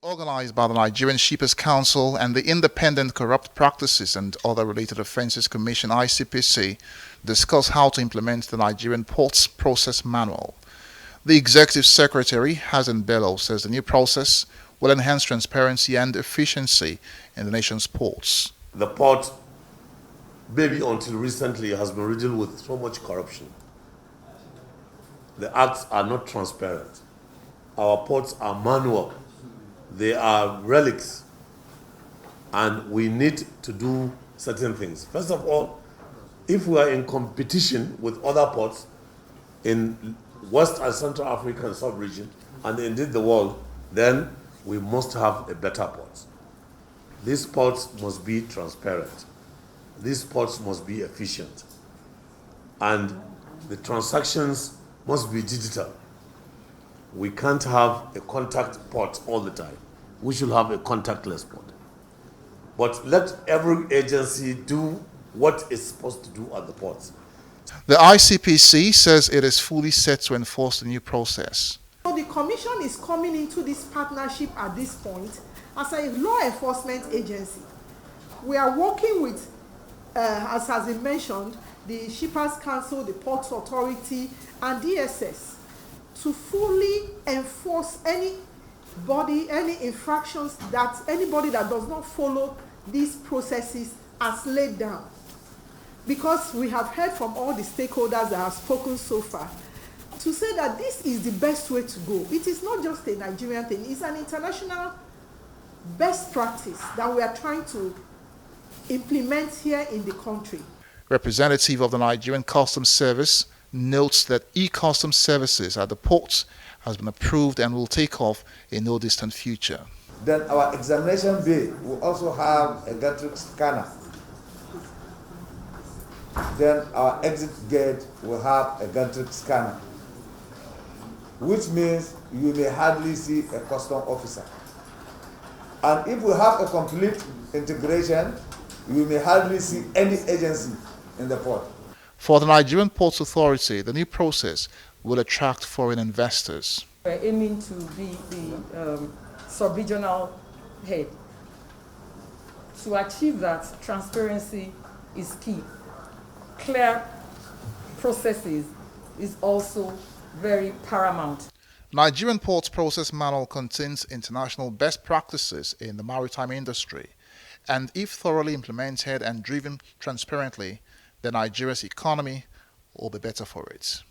Organized by the Nigerian Shippers Council and the Independent Corrupt Practices and Other Related Offences Commission (ICPC), discuss how to implement the Nigerian Ports Process Manual. The Executive Secretary, Hasan Bello, says the new process will enhance transparency and efficiency in the nation's ports. The port, maybe until recently, has been riddled with so much corruption. The acts are not transparent. Our ports are manual. They are relics. And we need to do certain things. First of all, if we are in competition with other ports in West and Central African sub-region, and indeed the world, then we must have a better port. These ports must be transparent. These ports must be efficient. And the transactions must be digital. We can't have a contact port all the time. We should have a contactless port. But let every agency do what it's supposed to do at the ports. The ICPC says it is fully set to enforce the new process. So the Commission is coming into this partnership at this point as a law enforcement agency. We are working with, as has been mentioned, the Shippers Council, the Ports Authority, and DSS to fully enforce any infractions that anybody that does not follow these processes as laid down. Because we have heard from all the stakeholders that have spoken so far to say that this is the best way to go. It is not just a Nigerian thing, it's an international best practice that we are trying to implement here in the country. Representative of the Nigerian Customs Service notes that e-customs services at the ports has been approved and will take off in no distant future. Then our examination bay will also have a gantry scanner. Then our exit gate will have a gantry scanner, which means you may hardly see a custom officer. And if we have a complete integration, you may hardly see any agency in the port. For the Nigerian Ports Authority, the new process will attract foreign investors. We're aiming to be the sub-regional head. To achieve that, transparency is key. Clear processes is also very paramount. Nigerian Ports Process Manual contains international best practices in the maritime industry, and if thoroughly implemented and driven transparently, then Nigeria's economy will be better for it.